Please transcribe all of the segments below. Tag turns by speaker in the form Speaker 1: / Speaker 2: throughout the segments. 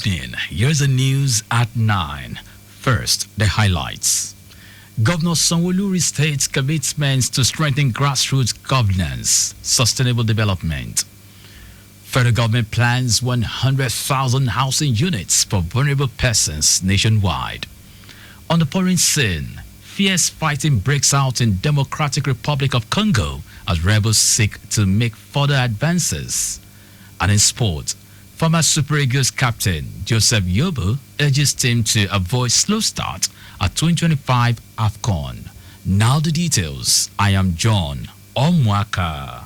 Speaker 1: evening. Here's the news at 9. First, the highlights. Governor Sanwo-Olu restates commitments to strengthen grassroots governance, sustainable development. Federal government plans 100,000 housing units for vulnerable persons nationwide. On the foreign scene, fierce fighting breaks out in Democratic Republic of Congo as rebels seek to make further advances. And in sport, former Super Eagles captain Joseph Yobo urges team to avoid slow start at 2025 AFCON. Now the details. I am John Omoaka.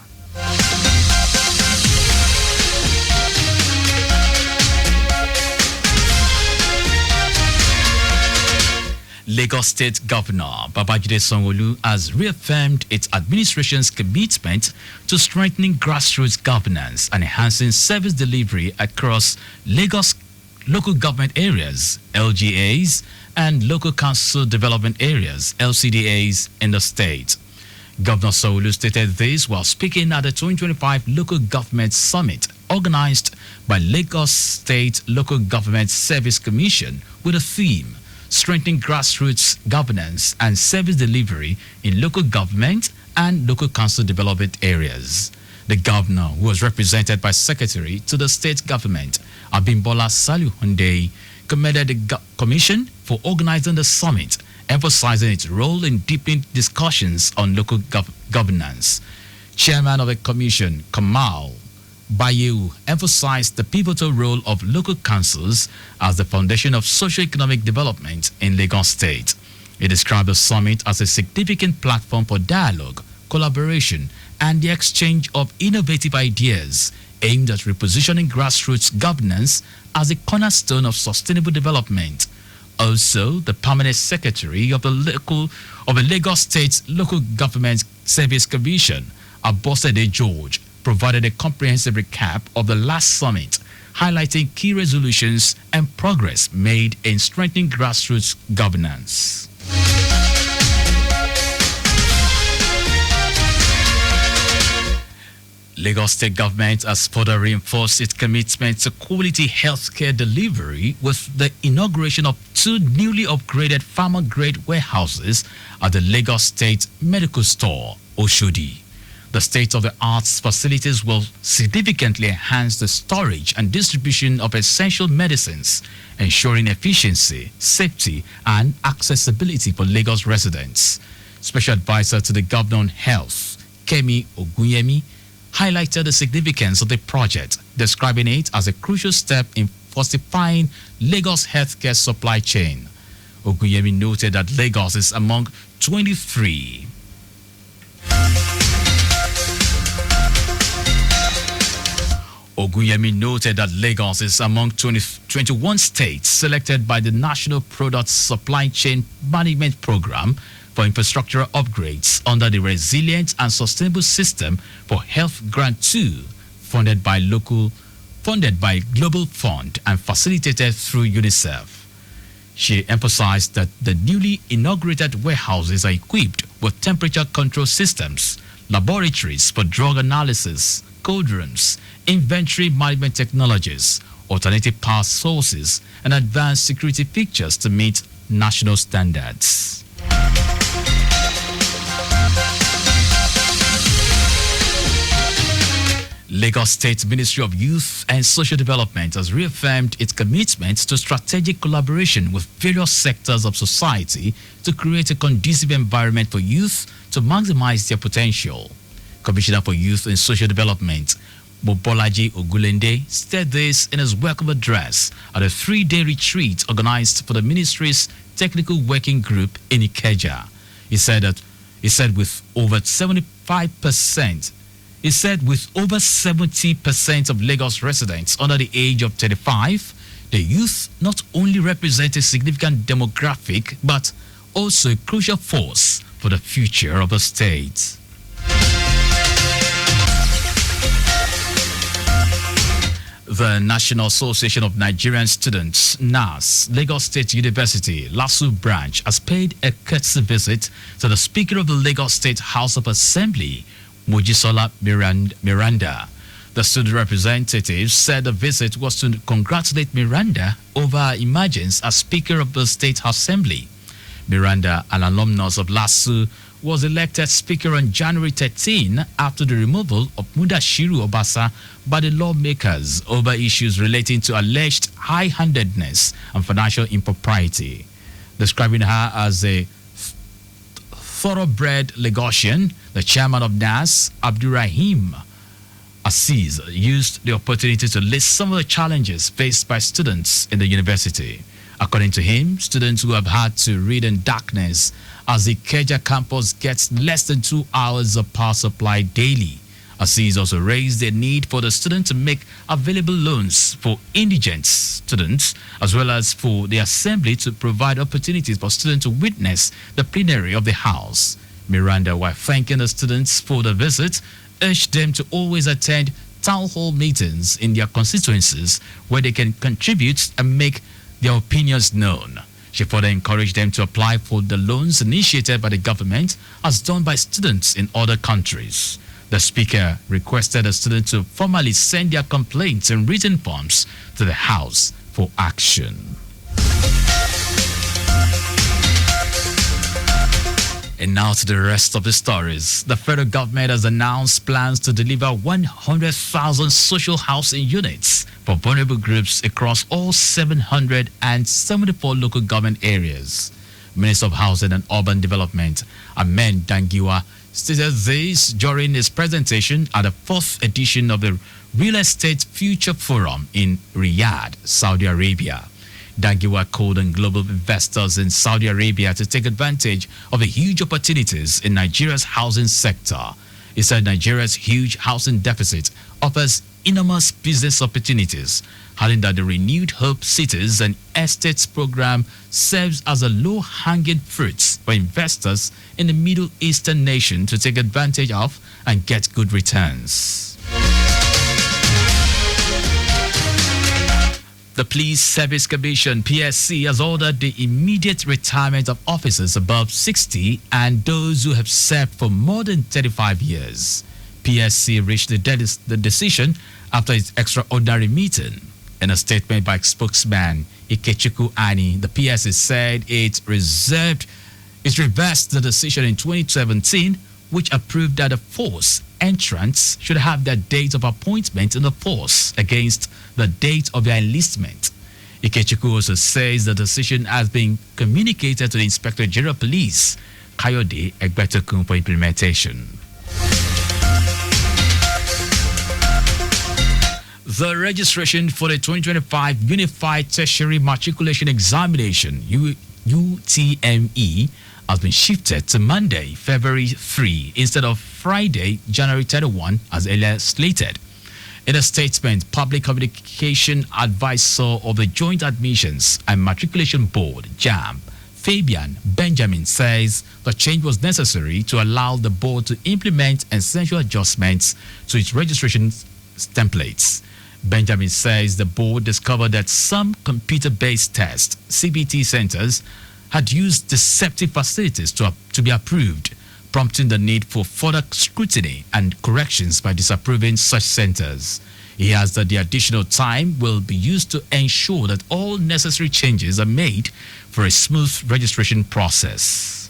Speaker 1: Lagos State Governor Babajide Sanwo-Olu has reaffirmed its administration's commitment to strengthening grassroots governance and enhancing service delivery across Lagos local government areas, LGAs, and local council development areas, LCDAs, in the state. Governor Sanwo-Olu stated this while speaking at the 2025 Local Government Summit organized by Lagos State Local Government Service Commission with a theme strengthening grassroots governance and service delivery in local government and local council development areas. The governor, who was represented by Secretary to the state government, Abimbola Saluhunde, commended the commission for organizing the summit, emphasizing its role in deepening discussions on local governance. Chairman of the commission, Kamal Bayeu, emphasized the pivotal role of local councils as the foundation of socio-economic development in Lagos State. He described the summit as a significant platform for dialogue, collaboration, and the exchange of innovative ideas aimed at repositioning grassroots governance as a cornerstone of sustainable development. Also, the permanent secretary of the Lagos State Local Government Service Commission, Abosede George, provided a comprehensive recap of the last summit, highlighting key resolutions and progress made in strengthening grassroots governance. Lagos State Government has further reinforced its commitment to quality healthcare delivery with the inauguration of 2 newly upgraded pharma-grade warehouses at the Lagos State Medical Store, Oshodi. The state-of-the-art facilities will significantly enhance the storage and distribution of essential medicines, ensuring efficiency, safety, and accessibility for Lagos residents. Special Advisor to the Governor on Health, Kemi Ogunyemi, highlighted the significance of the project, describing it as a crucial step in fortifying Lagos' healthcare supply chain. Ogunyemi noted that Lagos is among 23 Ogunyemi noted that Lagos is among 21 states selected by the National Product Supply Chain Management Program for infrastructural upgrades under the Resilient and Sustainable System for Health Grant 2, funded by Global Fund and facilitated through UNICEF. She emphasized that the newly inaugurated warehouses are equipped with temperature control systems, laboratories for drug analysis, cold rooms, inventory management technologies, alternative power sources, and advanced security features to meet national standards. Lagos State Ministry of Youth and Social Development has reaffirmed its commitment to strategic collaboration with various sectors of society to create a conducive environment for youth to maximize their potential. Commissioner for Youth and Social Development, Mobolaji Ogulende, said this in his welcome address at a 3-day retreat organized for the ministry's technical working group in Ikeja. He said with over 70% of Lagos residents under the age of 35, the youth not only represent a significant demographic but also a crucial force for the future of the state. The National Association of Nigerian Students, NAS, Lagos State University, LASU branch, has paid a courtesy visit to the Speaker of the Lagos State House of Assembly, Mojisola Miranda. The student representative said the visit was to congratulate Miranda over her emergence as Speaker of the State Assembly. Miranda, an alumnus of LASU, was elected Speaker on January 13 after the removal of Mudashiru Obasa by the lawmakers over issues relating to alleged high-handedness and financial impropriety. Describing her as a thoroughbred Lagosian, the chairman of NAS, Abdurrahim Aziz, used the opportunity to list some of the challenges faced by students in the university. According to him, students who have had to read in darkness as the Keja campus gets less than 2 hours of power supply daily. Aziz also raised the need for the students to make available loans for indigent students, as well as for the assembly to provide opportunities for students to witness the plenary of the House. Miranda, while thanking the students for the visit, urged them to always attend town hall meetings in their constituencies where they can contribute and make their opinions known. She further encouraged them to apply for the loans initiated by the government as done by students in other countries. The speaker requested the students to formally send their complaints in written forms to the House for action. And now to the rest of the stories. The federal government has announced plans to deliver 100,000 social housing units for vulnerable groups across all 774 local government areas. Minister of Housing and Urban Development, Amen Dangiwa, stated this during his presentation at the 4th edition of the Real Estate Future Forum in Riyadh, Saudi Arabia. Dangiwa called on global investors in Saudi Arabia to take advantage of the huge opportunities in Nigeria's housing sector. He said Nigeria's huge housing deficit offers enormous business opportunities, adding that the renewed Hope Cities and Estates program serves as a low-hanging fruit for investors in the Middle Eastern nation to take advantage of and get good returns. The Police Service Commission, PSC, has ordered the immediate retirement of officers above 60 and those who have served for more than 35 years. PSC reached the decision after its extraordinary meeting. In a statement by spokesman Ikechukwu Ani, the PSC said it reversed the decision in 2017, which approved that the force entrants should have their date of appointment in the force against the date of their enlistment. Ikechukwu also says the decision has been communicated to the Inspector General of Police, Kayode Egbetokun, for implementation. The registration for the 2025 Unified Tertiary Matriculation Examination, UTME, has been shifted to Monday, February 3, instead of Friday, January 31, as earlier slated. In a statement, Public Communication Advisor of the Joint Admissions and Matriculation Board, JAMB, Fabian Benjamin, says the change was necessary to allow the board to implement essential adjustments to its registration templates. Benjamin says the board discovered that some computer-based test (CBT) centers had used deceptive facilities to be approved, prompting the need for further scrutiny and corrections by disapproving such centers. He adds that the additional time will be used to ensure that all necessary changes are made for a smooth registration process.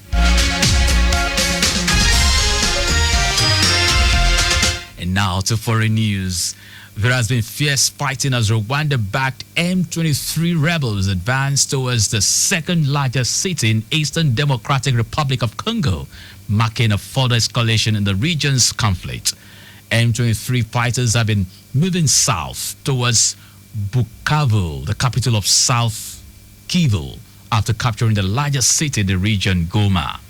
Speaker 1: And now to foreign news. There has been fierce fighting as Rwanda-backed M23 rebels advance towards the second largest city in Eastern Democratic Republic of Congo, marking a further escalation in the region's conflict. M23 fighters have been moving south towards Bukavu, the capital of South Kivu, after capturing the largest city in the region, Goma.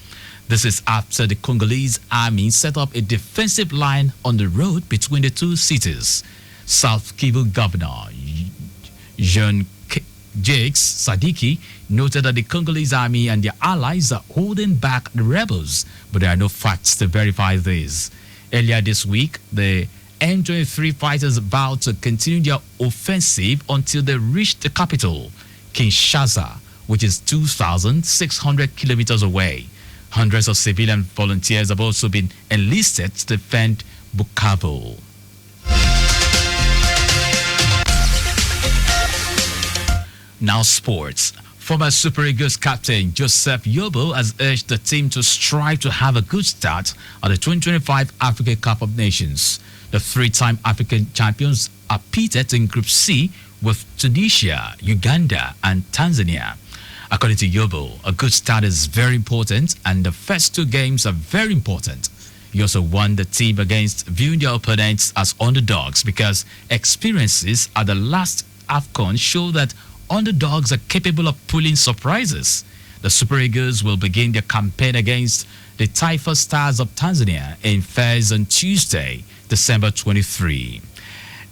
Speaker 1: This is after the Congolese army set up a defensive line on the road between the two cities. South Kivu Governor Jean Jacques Sadiki noted that the Congolese army and their allies are holding back the rebels, but there are no facts to verify this. Earlier this week, the M23 fighters vowed to continue their offensive until they reach the capital, Kinshasa, which is 2,600 kilometers away. Hundreds of civilian volunteers have also been enlisted to defend Bukavu. Now sports. Former Super Eagles captain Joseph Yobo has urged the team to strive to have a good start at the 2025 Africa Cup of Nations. The three-time African champions are pitted in Group C with Tunisia, Uganda, and Tanzania. According to Yobo, a good start is very important and the first two games are very important. He also warned the team against viewing their opponents as underdogs because experiences at the last AFCON show that underdogs are capable of pulling surprises. The Super Eagles will begin their campaign against the Taifa Stars of Tanzania in Fez on Tuesday, December 23.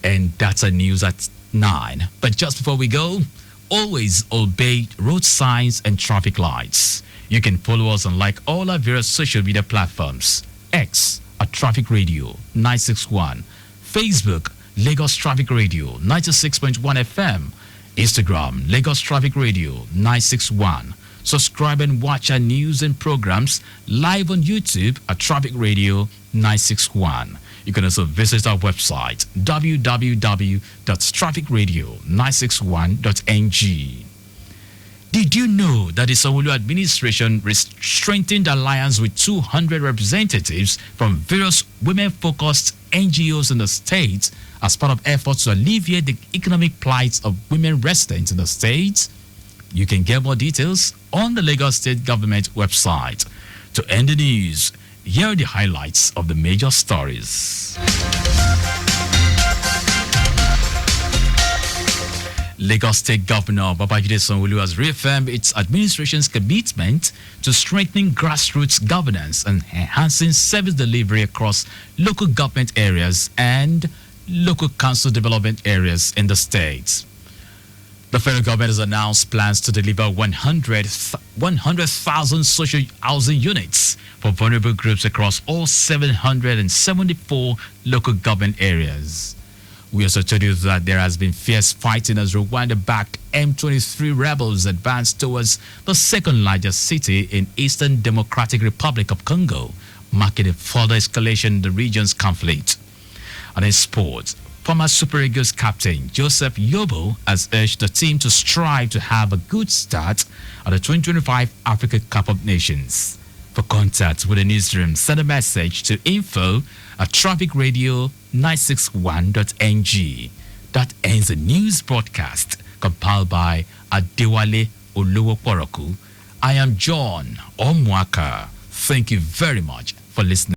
Speaker 1: And that's our news at 9. But just before we go, always obey road signs and traffic lights. You can follow us on like all our various social media platforms. X at Traffic Radio 961. Facebook, Lagos Traffic Radio 96.1 FM. Instagram, Lagos Traffic Radio 961. Subscribe and watch our news and programs live on YouTube at Traffic Radio 961. You can also visit our website www.trafficradio961.ng. Did you know that the Sanwo-Olu administration strengthened alliance with 200 representatives from various women-focused NGOs in the state as part of efforts to alleviate the economic plight of women residents in the state? You can get more details on the Lagos State Government website. To end the news, here are the highlights of the major stories. Lagos State Governor Babajide Sanwo-Olu has reaffirmed its administration's commitment to strengthening grassroots governance and enhancing service delivery across local government areas and local council development areas in the state. The federal government has announced plans to deliver 100,000 social housing units for vulnerable groups across all 774 local government areas. We also told you that there has been fierce fighting as Rwanda-backed M23 rebels advance towards the second largest city in Eastern Democratic Republic of Congo, marking a further escalation in the region's conflict. And in sports, former Super Eagles captain Joseph Yobo has urged the team to strive to have a good start at the 2025 Africa Cup of Nations. For contact with the newsroom, send a message to info@trafficradio961.ng. That ends the news broadcast compiled by Adewale Oluwoporoku. I am John Omoaka. Thank you very much for listening.